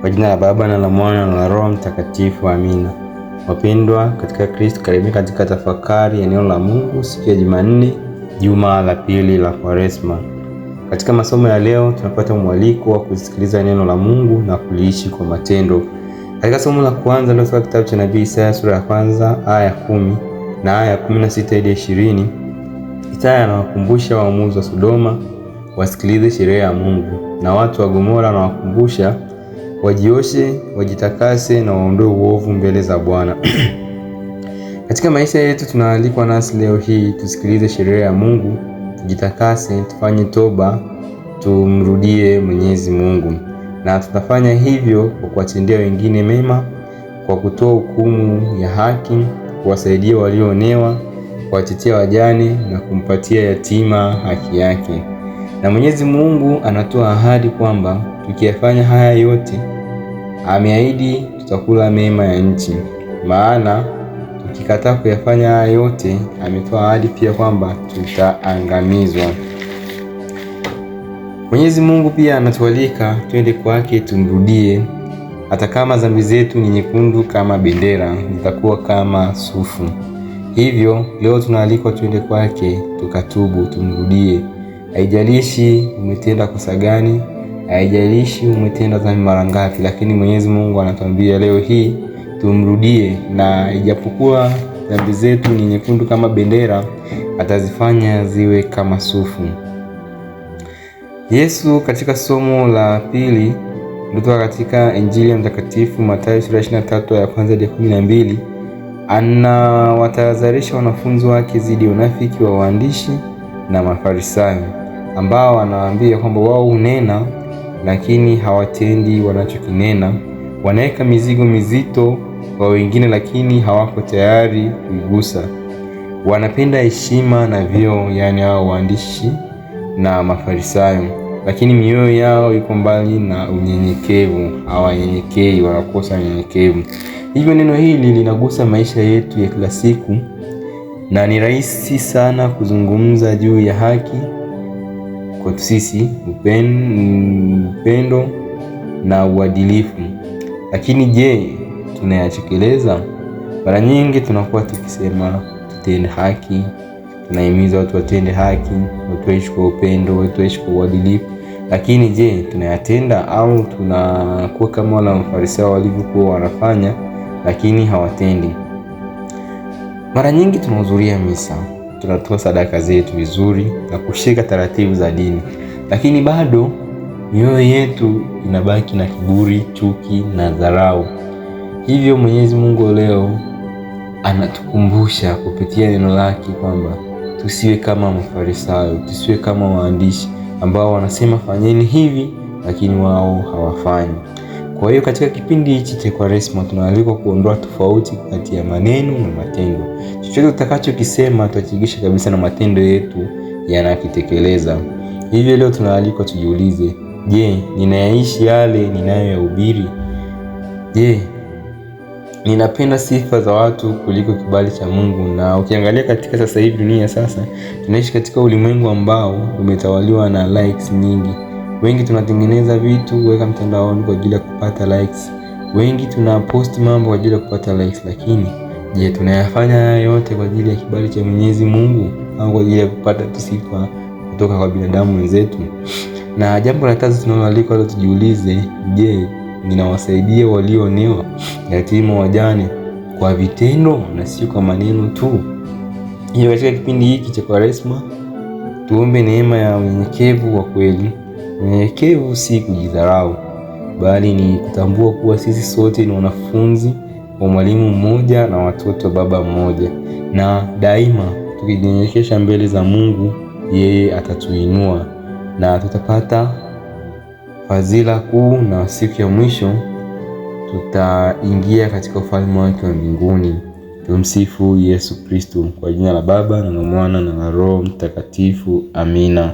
Kwa jina la Baba na la Mwana na la Roho Mtakatifu, amina. Wapendwa katika Kristo, karibuni katika tafakari ya neno la Mungu siku ya Jumanne, juma la pili la Kwaresma. Katika masomo ya leo tunapata mwaliko wa kusikiliza neno la Mungu na kuliishi kwa matendo. Katika somo la kwanza ndio kitabu cha Nabii Isaya sura ya kwanza aya ya 10 na aya ya 16 hadi 20. Isaya anawakumbusha waamuzi wa Sodoma wasikilize sheria ya Mungu, na watu wa Gomora anawakumbusha wajioshe, wajitakase na waondoe uovu mbele za Bwana. Katika maisha yetu tunaalikwa nasi leo hii tusikilize sheria ya Mungu, tujitakase, tufanye toba, tumrudie Mwenyezi Mungu. Na tutafanya hivyo kwa kuwatendea wengine mema, kwa kutoa hukumu ya haki, kuwasaidia walioonewa, kuwatetea wajane na kumpatia yatima haki yake. Na Mwenyezi Mungu anatoa ahadi kwamba tukiyafanya haya yote, ameahidi tutakula mema ya nchi. Maana tukikataa kuyafanya haya yote, ametoa ahadi pia kwamba tutaangamizwa. Mwenyezi Mungu pia anatualika twende kwake tumrudie, hata kama dhambi zetu ni nyekundu kama bendera, zitakuwa kama sufu. Hivyo leo tunaalikwa twende kwake tukatubu, tumrudie. Haijalishi umetenda kosa gani, haijalishi umetenda dhambi mara ngapi, lakini Mwenyezi Mungu anatuambia leo hii tumrudie, na ijapokuwa dhambi zetu ni nyekundu kama bendera, atazifanya ziwe kama sufu. Yesu katika somo la pili kutoka katika Injili ya Mtakatifu Mathayo sura 23 ya kwanza hadi 12, anawatahadharisha wanafunzi wake dhidi ya unafiki wa waandishi na Mafarisayo, ambao anawaambia kwamba wao hunena lakini hawatendi wanachokinena. Wanaweka mizigo mizito kwa wengine lakini hawako tayari kuigusa. Wanapenda heshima na vyeo, yani hao waandishi na Mafarisayo, lakini mioyo yao iko mbali na unyenyekevu. Hawanyenyekei, wanakosa unyenyekevu. Hivyo neno hili linagusa maisha yetu ya kila siku, na ni rahisi sana kuzungumza juu ya haki kwa sisi, upendo na uadilifu. Lakini je, tunayatekeleza? Mara nyingi tunakuwa tukisema tutende haki, tunahimiza watu watende haki, watu waishi kwa upendo, watu waishi kwa uadilifu. Lakini je, tunayatenda, au tunakuwa kama wale Mafarisayo walivyokuwa wanafanya lakini hawatendi? Mara nyingi tunahudhuria misa, tunatoa sadaka zetu vizuri na kushika taratibu za dini, lakini bado mioyo yetu inabaki na kiburi, chuki na dharau. Hivyo Mwenyezi Mungu leo anatukumbusha kupitia neno lake kwamba tusiwe kama Mafarisayo, tusiwe kama waandishi ambao wanasema fanyeni hivi lakini wao hawafanyi. Kwa hiyo katika kipindi hichi cha Kwaresma tunaalikwa kuondoa tofauti kati ya maneno na matendo. Chochote tutakachokisema tuhakikishe kabisa na matendo yetu yanakitekeleza. Hivyo leo tunaalikwa tujiulize, je, ninayaishi yale ninayoyahubiri? Je, ninapenda sifa za watu kuliko kibali cha Mungu? Na ukiangalia katika sasa hivi dunia sasa, tunaishi katika ulimwengu ambao umetawaliwa na likes nyingi. Wengi tunatengeneza vitu weka mtandaoni kwa ajili ya kupata likes. Wengi tunapost mambo kwa ajili ya kupata likes, lakini je, tunayafanya haya yote kwa ajili ya kibali cha Mwenyezi Mungu au kwa ajili ya kupata sifa kutoka kwa binadamu wenzetu? Na jambo la tatu tunaloalikwa leo tujiulize, je, ninawasaidia walioonewa, yatima, wajane kwa vitendo na sio kwa maneno tu? Hiyo katika kipindi hiki cha Kwaresma tuombe neema ya unyenyekevu wa kweli. Unyenyekevu si kujidharau, bali ni kutambua kuwa sisi sote ni wanafunzi wa mwalimu mmoja na watoto wa baba mmoja, na daima tukijinyenyekesha mbele za Mungu, yeye atatuinua na tutapata fadhila kuu, na siku ya mwisho tutaingia katika ufalme wake wa mbinguni. Tumsifu Yesu Kristo. Kwa jina la Baba na la Mwana na la Roho Mtakatifu. Amina.